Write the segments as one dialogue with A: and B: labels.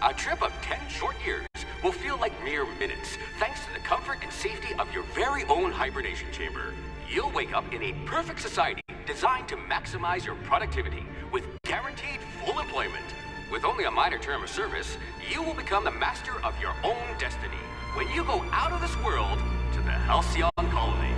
A: A trip of 10 short years will feel like mere minutes, thanks to the comfort and safety of your very own hibernation chamber. You'll wake up in a perfect society designed to maximize your productivity with guaranteed full employment. With only a minor term of service, you will become the master of your own destiny when you go out of this world to the Halcyon Colony.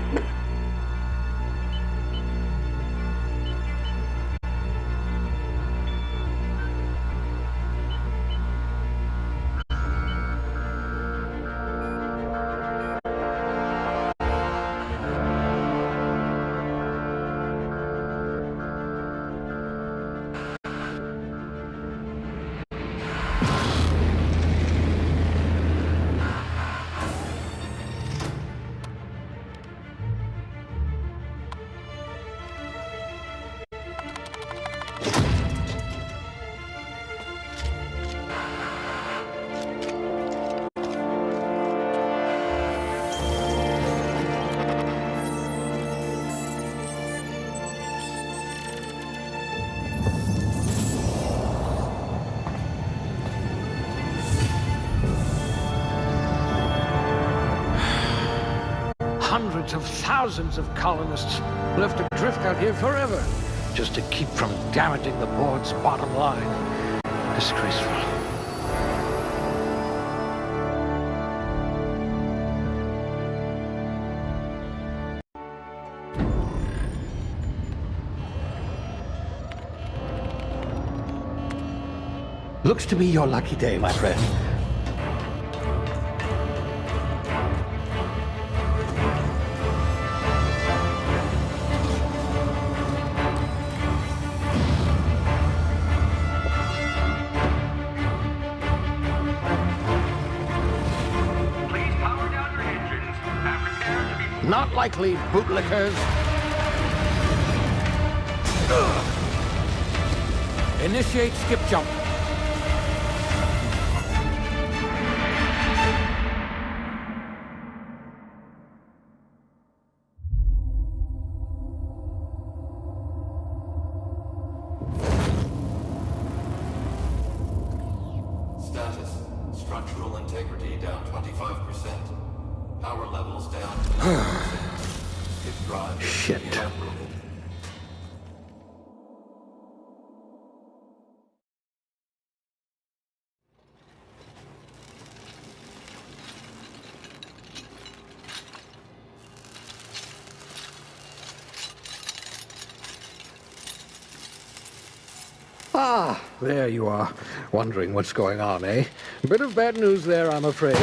B: Hundreds of thousands of colonists left adrift out here forever, just to keep from damaging the board's bottom line. Disgraceful. Looks to be your lucky day, my friend. Not likely, bootlickers. Initiate skip jump.
C: Status. Structural integrity down 25%. Power levels down to 0%. If drive is
B: Shit.
C: inoperable.
B: Ah, there you are. Wondering what's going on, eh? Bit of bad news there, I'm afraid.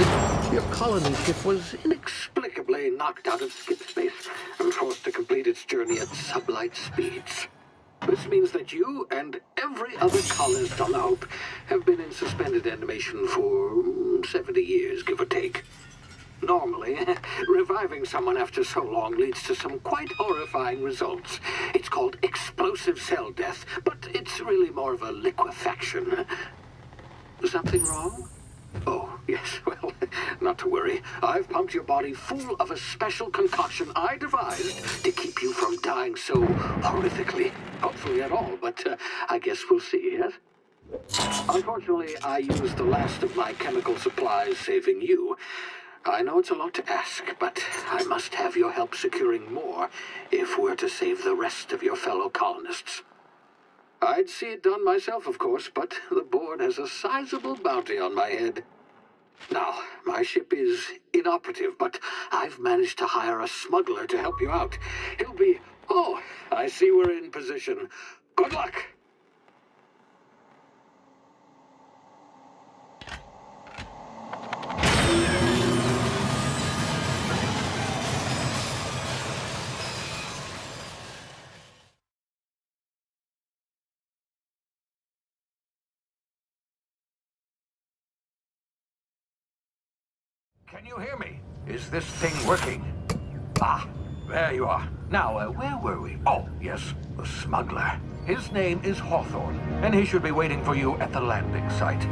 B: Your colony ship was inexplicably knocked out of skip space and forced to complete its journey at sublight speeds. This means that you and every other colonist on the Hope have been in suspended animation for 70 years, give or take. Normally, reviving someone after so long leads to some quite horrifying results. It's called explosive cell death, but it's really more of a liquefaction. Something wrong? Oh, yes, well, not to worry. I've pumped your body full of a special concoction I devised to keep you from dying so horrifically. Hopefully at all, but I guess we'll see, yes? Unfortunately, I used the last of my chemical supplies saving you. I know it's a lot to ask, but I must have your help securing more if we're to save the rest of your fellow colonists. I'd see it done myself, of course, but the board has a sizable bounty on my head. Now, my ship is inoperative, but I've managed to hire a smuggler to help you out. He'll be... Oh, I see we're in position. Good luck! Can you hear me? Is this thing working? Ah, there you are. Now, where were we? Oh, yes, the smuggler. His name is Hawthorne, and he should be waiting for you at the landing site.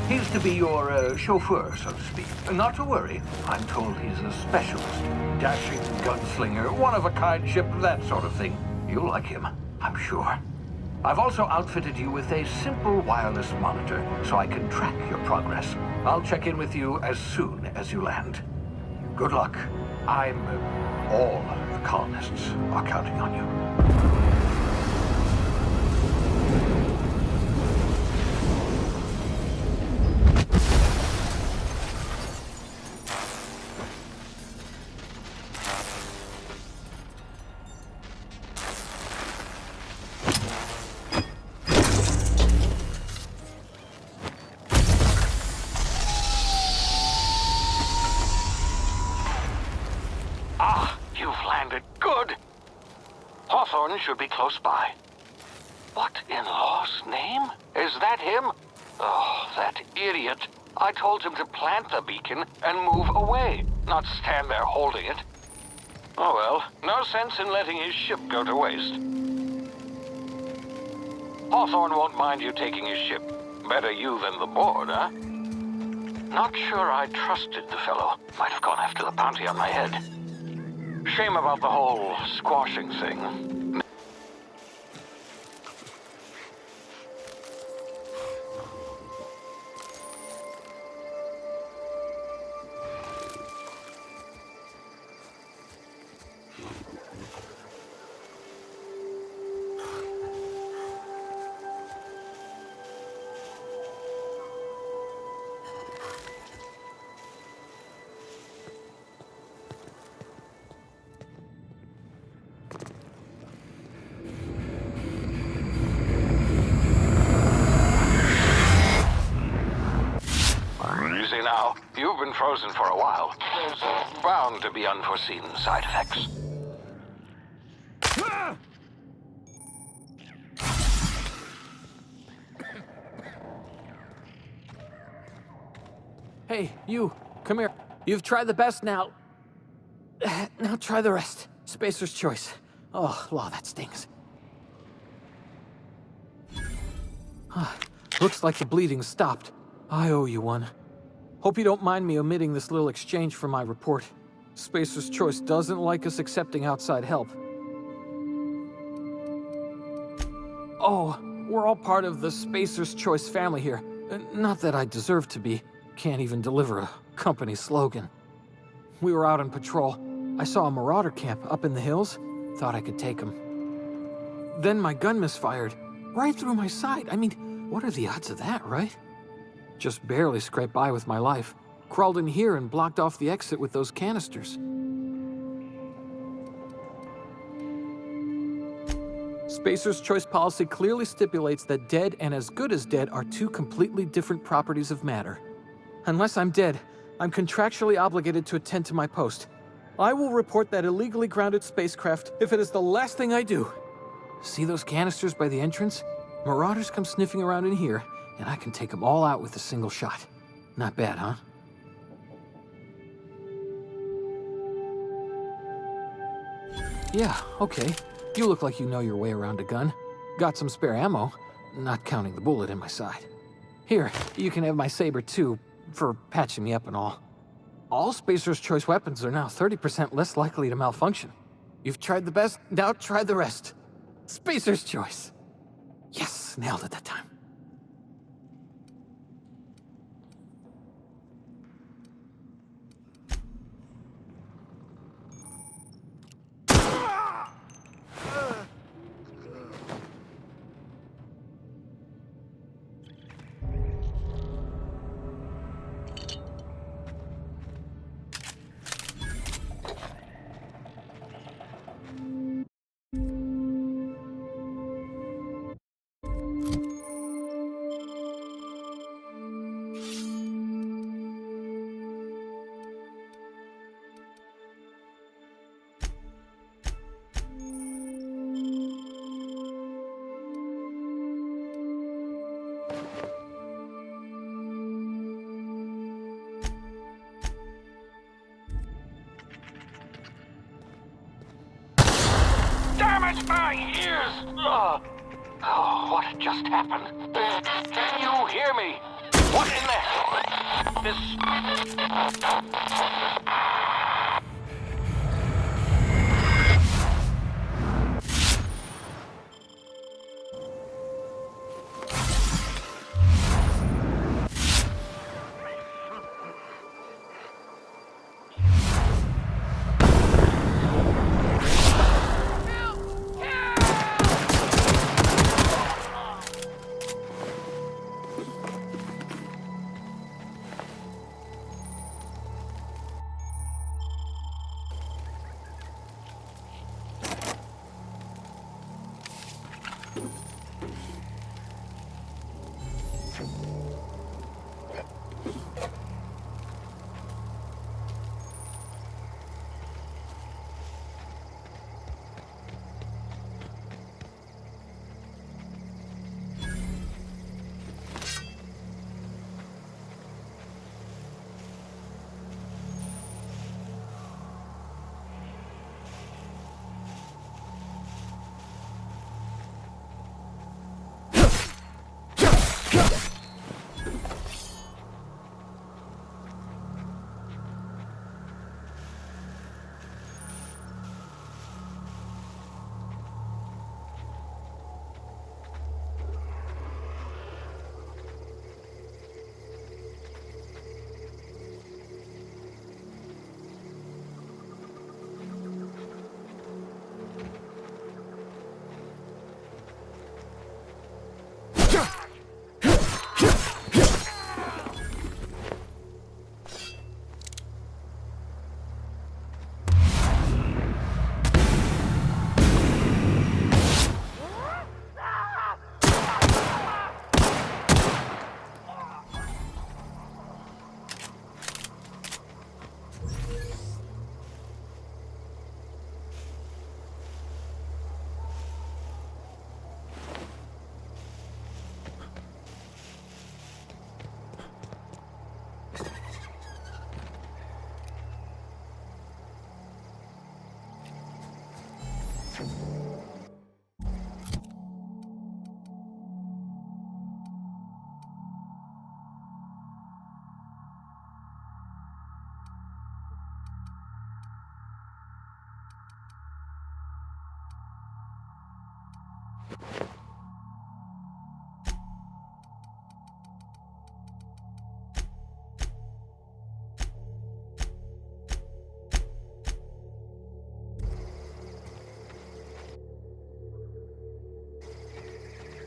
B: He's to be your chauffeur, so to speak. Not to worry, I'm told he's a specialist. Dashing gunslinger, one-of-a-kind ship, that sort of thing. You'll like him, I'm sure. I've also outfitted you with a simple wireless monitor so I can track your progress. I'll check in with you as soon as you land. Good luck. All the colonists are counting on you.
D: Hawthorne should be close by. What in law's name? Is that him? Oh, that idiot. I told him to plant the beacon and move away, not stand there holding it. Oh well, no sense in letting his ship go to waste. Hawthorne won't mind you taking his ship. Better you than the board, huh? Not sure I trusted the fellow. Might have gone after the bounty on my head. Shame about the whole squashing thing. Easy now. You've been frozen for a while. There's bound to be unforeseen side effects.
E: Hey, you, come here. You've tried the best now. Now try the rest. Spacer's choice. Oh, law, that stings. Looks like the bleeding stopped. I owe you one. Hope you don't mind me omitting this little exchange from my report. Spacer's choice doesn't like us accepting outside help. Oh, we're all part of the Spacer's Choice family here. Not that I deserve to be. Can't even deliver a company slogan. We were out on patrol. I saw a marauder camp up in the hills. Thought I could take them. Then my gun misfired. Right through my side. I mean, what are the odds of that, right? Just barely scraped by with my life. Crawled in here and blocked off the exit with those canisters. Spacer's Choice policy clearly stipulates that dead and as good as dead are two completely different properties of matter. Unless I'm dead, I'm contractually obligated to attend to my post. I will report that illegally grounded spacecraft if it is the last thing I do. See those canisters by the entrance? Marauders come sniffing around in here, and I can take them all out with a single shot. Not bad, huh? Yeah, okay. You look like you know your way around a gun. Got some spare ammo, not counting the bullet in my side. Here, you can have my saber too, for patching me up and all. All Spacer's Choice weapons are now 30% less likely to malfunction. You've tried the best, now try the rest. Spacer's Choice. Yes, nailed it that time. Damn it, my ears! Oh, what just happened? Can you hear me? What in the hell?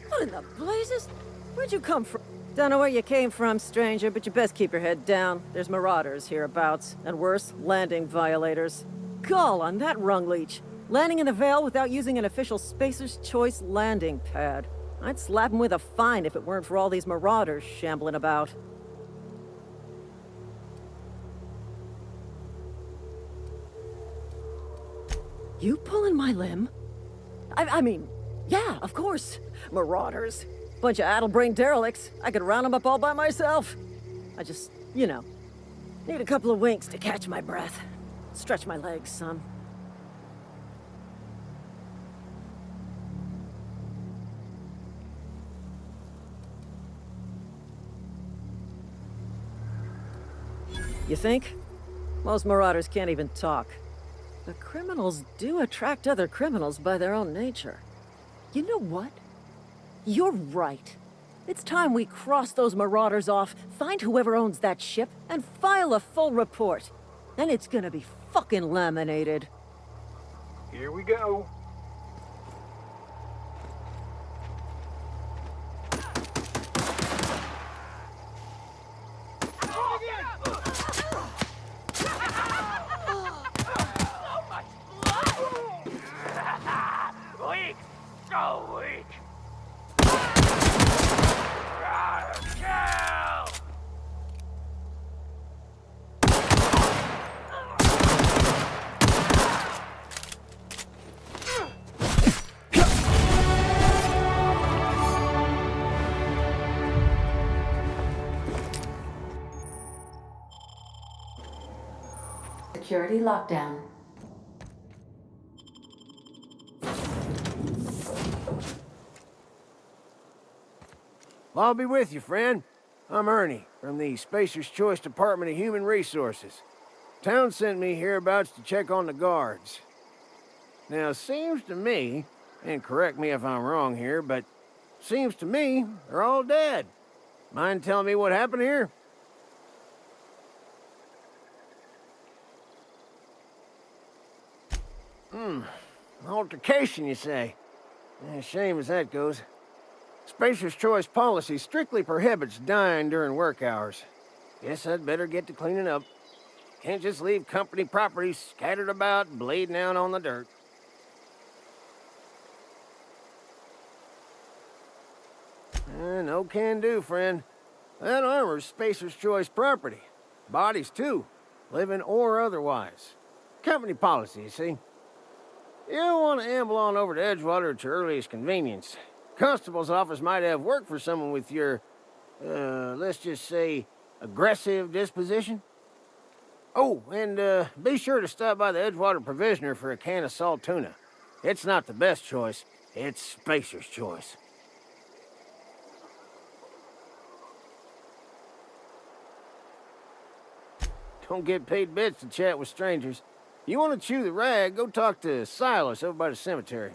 F: What in the blazes? Where'd you come from? Don't know where you came from, stranger, but you best keep your head down. There's marauders hereabouts, and worse, landing violators. Gall on that rung leech. Landing in the Vale without using an official Spacer's Choice landing pad. I'd slap him with a fine if it weren't for all these marauders shambling about. You pulling my limb? I mean, yeah, of course. Marauders. Bunch of addle-brained derelicts. I could round them up all by myself. I just, need a couple of winks to catch my breath. Stretch my legs some. You think? Most marauders can't even talk. But criminals do attract other criminals by their own nature. You know what? You're right. It's time we cross those marauders off, find whoever owns that ship, and file a full report. Then it's gonna be fucking laminated.
G: Here we go.
D: Weak! So weak! Kill!
H: Security lockdown.
I: Well, I'll be with you, friend. I'm Ernie, from the Spacer's Choice Department of Human Resources. Town sent me hereabouts to check on the guards. Now, it seems to me, and correct me if I'm wrong here, but seems to me they're all dead. Mind telling me what happened here? Altercation, you say? Shame as that goes. Spacer's Choice policy strictly prohibits dying during work hours. Guess I'd better get to cleaning up. Can't just leave company property scattered about, bleeding out on the dirt. No can do, friend. That armor's Spacer's Choice property. Bodies, too. Living or otherwise. Company policy, you see. You don't want to amble on over to Edgewater at your earliest convenience. Constable's office might have work for someone with your, let's just say, aggressive disposition. Oh, and be sure to stop by the Edgewater Provisioner for a can of salt tuna. It's not the best choice, it's Spacer's Choice. Don't get paid bits to chat with strangers. You want to chew the rag, go talk to Silas over by the cemetery.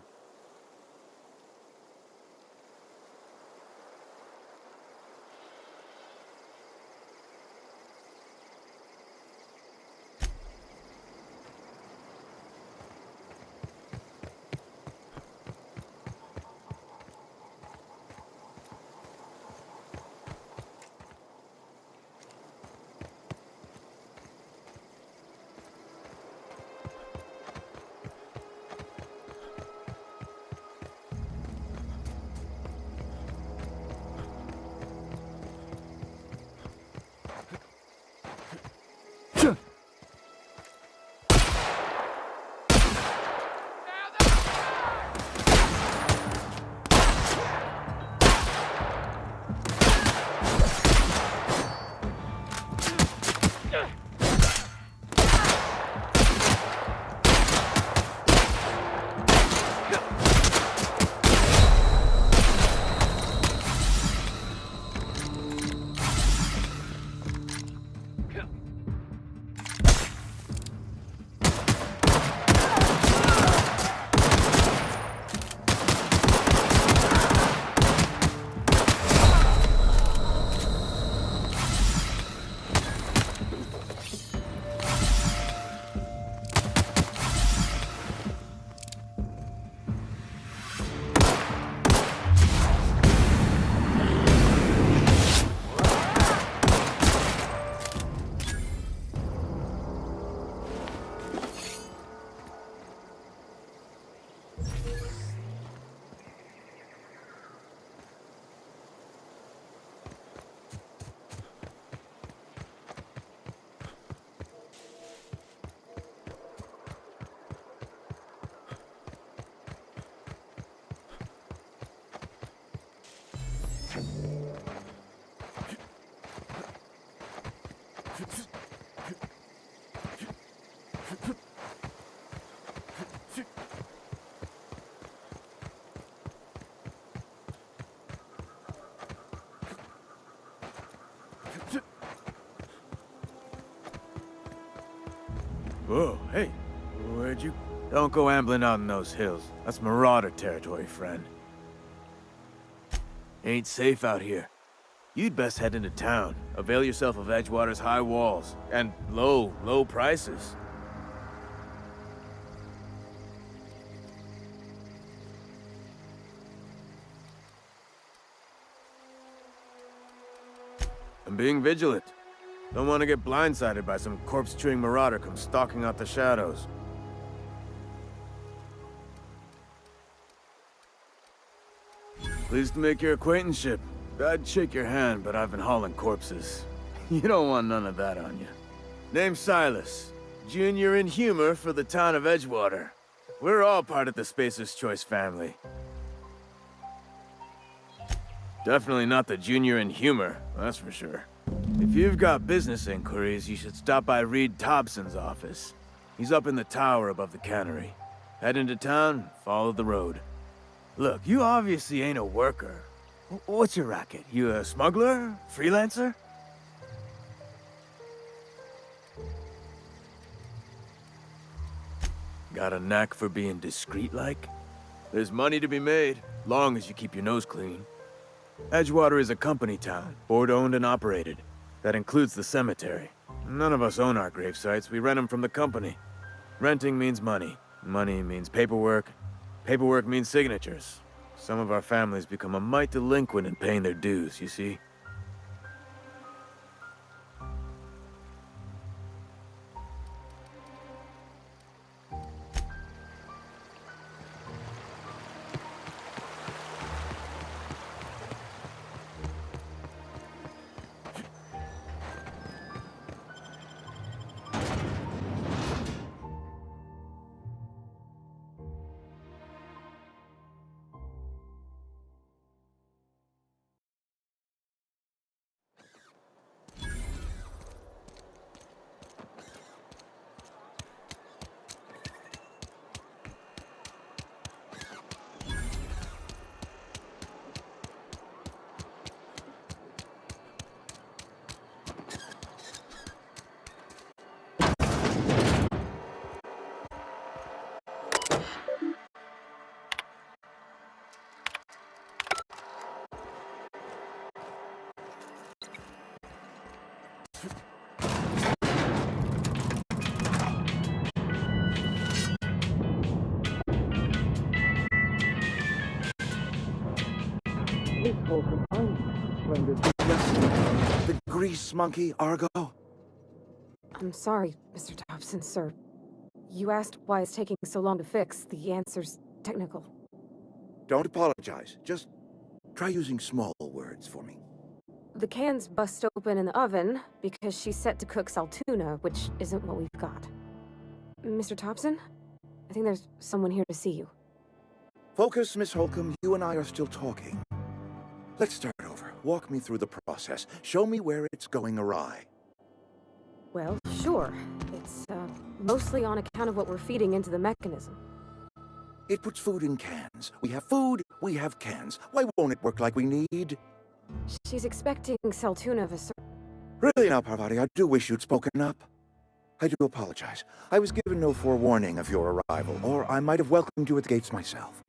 J: Whoa, hey, where'd you... Don't go ambling out in those hills. That's Marauder territory, friend. Ain't safe out here. You'd best head into town. Avail yourself of Edgewater's high walls. And low prices. I'm being vigilant. Don't want to get blindsided by some corpse-chewing marauder come stalking out the shadows. Pleased to make your acquaintanceship. I'd shake your hand, but I've been hauling corpses. You don't want none of that on you. Name's Silas. Junior in humor for the town of Edgewater. We're all part of the Spacer's Choice family. Definitely not the junior in humor, that's for sure. If you've got business inquiries, you should stop by Reed Thompson's office. He's up in the tower above the cannery. Head into town, follow the road. Look, you obviously ain't a worker. What's your racket? You a smuggler? Freelancer? Got a knack for being discreet-like? There's money to be made, long as you keep your nose clean. Edgewater is a company town, board-owned and operated. That includes the cemetery. None of us own our grave sites, we rent them from the company. Renting means money. Money means paperwork. Paperwork means signatures. Some of our families become a mite delinquent in paying their dues, you see?
K: The grease monkey, Argo?
L: I'm sorry, Mr. Dobson, sir. You asked why it's taking so long to fix. The answer's technical.
K: Don't apologize. Just try using small words for me.
L: The can's bust open in the oven because she's set to cook saltuna, which isn't what we've got. Mr. Thompson? I think there's someone here to see you.
K: Focus, Miss Holcomb. You and I are still talking. Let's start over. Walk me through the process. Show me where it's going awry.
L: Well, sure. It's, mostly on account of what we're feeding into the mechanism.
K: It puts food in cans. We have food, we have cans. Why won't it work like we need?
L: She's expecting saltuna of a certain...
K: Really now, Parvati, I do wish you'd spoken up. I do apologize. I was given no forewarning of your arrival, or I might have welcomed you at the gates myself.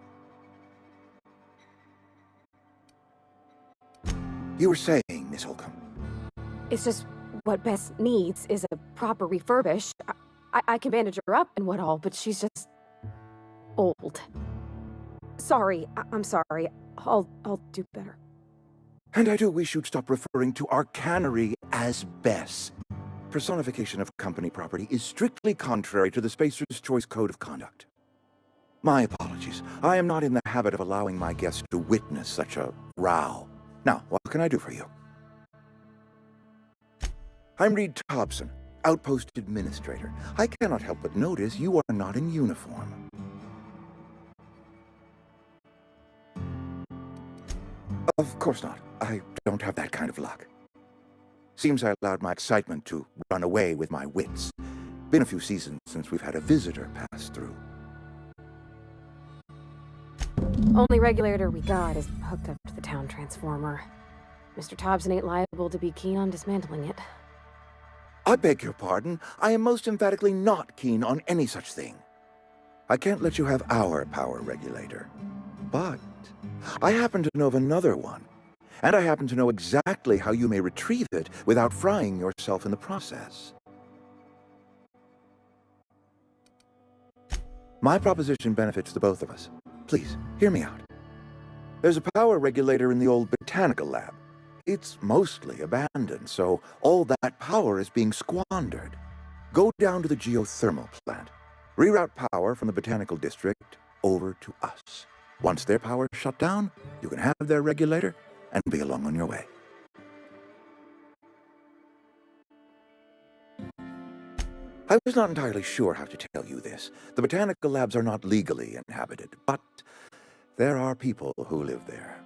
K: You were saying, Miss Holcomb.
L: It's just what Bess needs is a proper refurbish. I can bandage her up and what all, but she's just... old. Sorry, I'm sorry. I'll do better.
K: And I do wish you'd stop referring to our cannery as Bess. Personification of company property is strictly contrary to the Spacer's Choice Code of Conduct. My apologies. I am not in the habit of allowing my guests to witness such a row. Now, what can I do for you? I'm Reed Thompson, Outpost Administrator. I cannot help but notice you are not in uniform. Of course not. I don't have that kind of luck. Seems I allowed my excitement to run away with my wits. Been a few seasons since we've had a visitor pass through.
L: Only regulator we got is hooked up to the town transformer. Mr. Thompson ain't liable to be keen on dismantling it.
K: I beg your pardon. I am most emphatically not keen on any such thing. I can't let you have our power regulator. But I happen to know of another one. And I happen to know exactly how you may retrieve it without frying yourself in the process. My proposition benefits the both of us. Please, hear me out. There's a power regulator in the old botanical lab. It's mostly abandoned, so all that power is being squandered. Go down to the geothermal plant. Reroute power from the botanical district over to us. Once their power is shut down, you can have their regulator and be along on your way. I was not entirely sure how to tell you this. The botanical labs are not legally inhabited, but there are people who live there.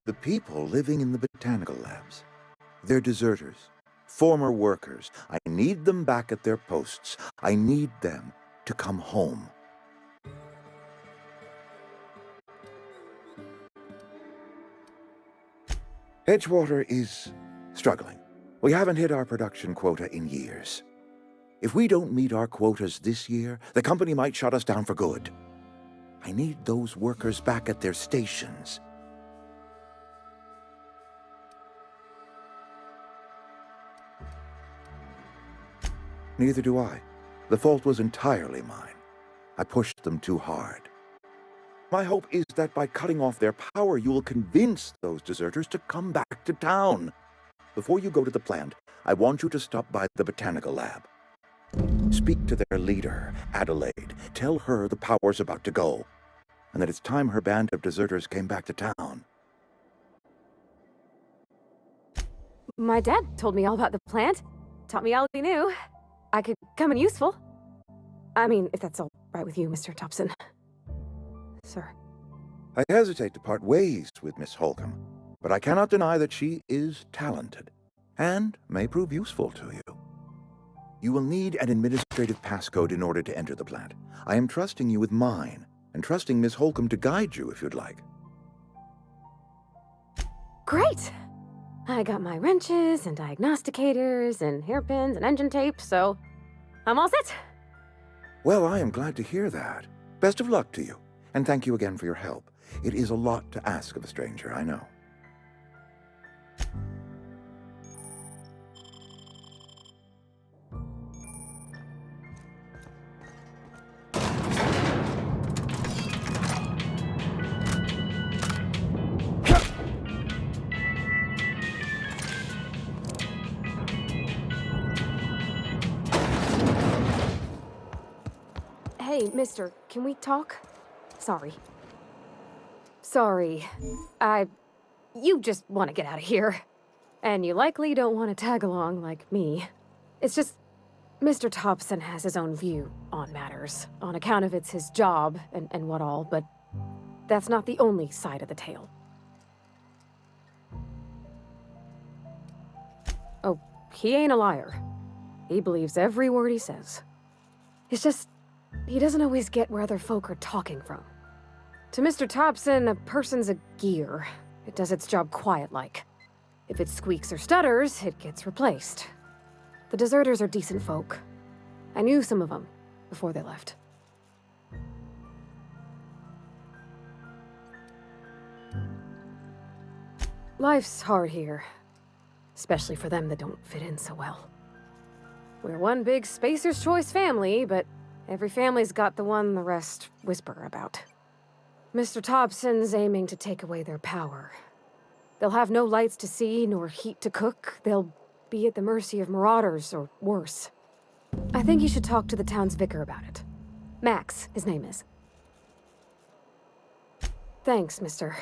K: The people living in the botanical labs. They're deserters, former workers. I need them back at their posts. I need them to come home. Edgewater is struggling. We haven't hit our production quota in years. If we don't meet our quotas this year, the company might shut us down for good. I need those workers back at their stations. Neither do I. The fault was entirely mine. I pushed them too hard. My hope is that by cutting off their power, you will convince those deserters to come back to town. Before you go to the plant, I want you to stop by the botanical lab. Speak to their leader, Adelaide. Tell her the power's about to go, and that it's time her band of deserters came back to town.
L: My dad told me all about the plant. Taught me all he knew. I could come in useful. I mean, if that's all right with you, Mr. Thompson. Sir.
K: I hesitate to part ways with Miss Holcomb, but I cannot deny that she is talented, and may prove useful to you. You will need an administrative passcode in order to enter the plant. I am trusting you with mine, and trusting Miss Holcomb to guide you if you'd like.
L: Great! I got my wrenches and diagnosticators and hairpins and engine tape, so I'm all set.
K: Well, I am glad to hear that. Best of luck to you, and thank you again for your help. It is a lot to ask of a stranger, I know.
L: Hey, mister, can we talk? Sorry. Sorry. You just want to get out of here. And you likely don't want to tag along like me. It's just, Mr. Thompson has his own view on matters, on account of it's his job and what all, but that's not the only side of the tale. Oh, he ain't a liar. He believes every word he says. It's just, he doesn't always get where other folk are talking from. To Mr. Thompson, a person's a gear. It does its job quiet-like. If it squeaks or stutters, it gets replaced. The deserters are decent folk. I knew some of them before they left. Life's hard here, especially for them that don't fit in so well. We're one big Spacer's Choice family, but every family's got the one the rest whisper about. Mr. Thompson's aiming to take away their power. They'll have no lights to see, nor heat to cook. They'll be at the mercy of marauders, or worse. I think you should talk to the town's vicar about it. Max, his name is. Thanks, mister.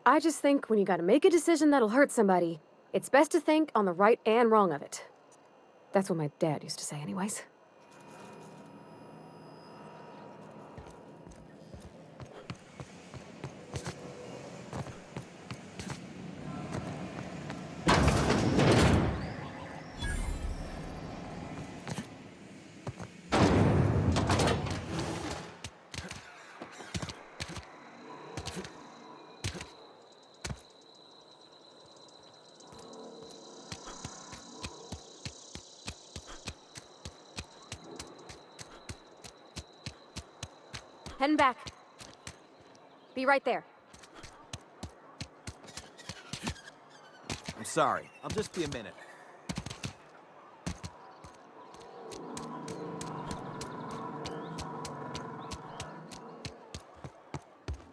L: I just think when you gotta make a decision that'll hurt somebody, it's best to think on the right and wrong of it. That's what my dad used to say anyways. Heading back. Be right there.
M: I'm sorry. I'll just be a minute.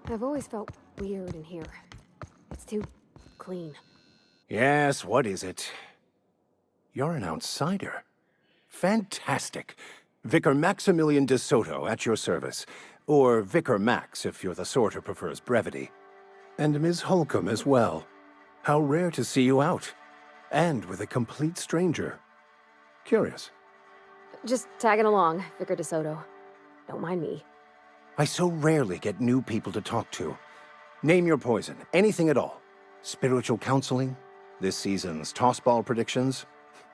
L: I've always felt weird in here. It's too clean.
N: Yes, what is it? You're an outsider. Fantastic. Vicar Maximilian de Soto at your service. Or Vicar Max, if you're the sort who prefers brevity. And Ms. Holcomb as well. How rare to see you out. And with a complete stranger. Curious.
L: Just tagging along, Vicar DeSoto. Don't mind me.
N: I so rarely get new people to talk to. Name your poison, anything at all. Spiritual counseling? This season's tossball predictions?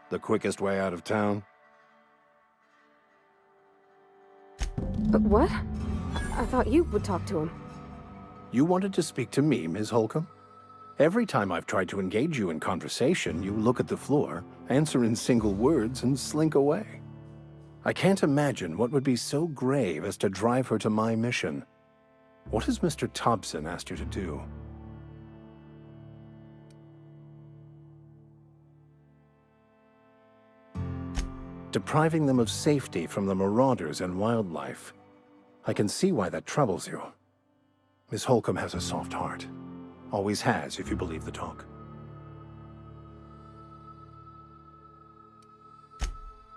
N: The quickest way out of town?
L: What? I thought you would talk to him.
N: You wanted to speak to me, Ms. Holcomb? Every time I've tried to engage you in conversation, you look at the floor, answer in single words, and slink away. I can't imagine what would be so grave as to drive her to my mission. What has Mr. Thompson asked you to do? Depriving them of safety from the marauders and wildlife. I can see why that troubles you. Miss Holcomb has a soft heart. Always has, if you believe the talk.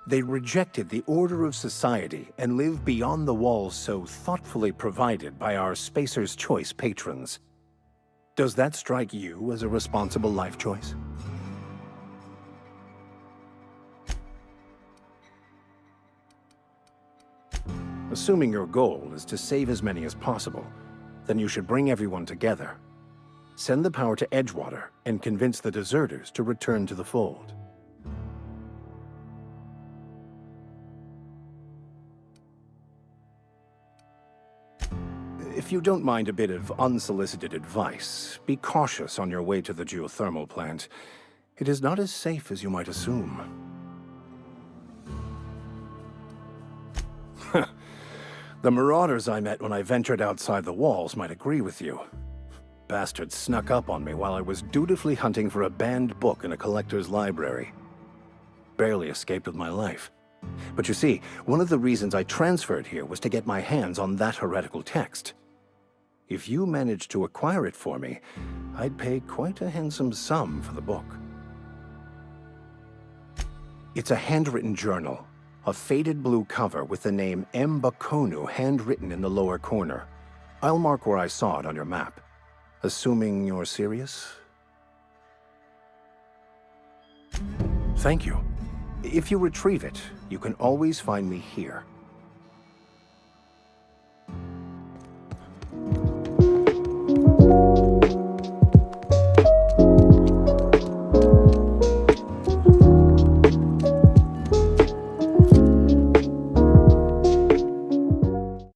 N: They rejected the order of society and live beyond the walls so thoughtfully provided by our Spacer's Choice patrons. Does that strike you as a responsible life choice? Assuming your goal is to save as many as possible, then you should bring everyone together. Send the power to Edgewater and convince the deserters to return to the fold. If you don't mind a bit of unsolicited advice, be cautious on your way to the geothermal plant. It is not as safe as you might assume. The marauders I met when I ventured outside the walls might agree with you. Bastards snuck up on me while I was dutifully hunting for a banned book in a collector's library. Barely escaped with my life. But you see, one of the reasons I transferred here was to get my hands on that heretical text. If you managed to acquire it for me, I'd pay quite a handsome sum for the book. It's a handwritten journal. A faded blue cover with the name M. Bakonu handwritten in the lower corner. I'll mark where I saw it on your map. Assuming you're serious? Thank you. If you retrieve it, you can always find me here.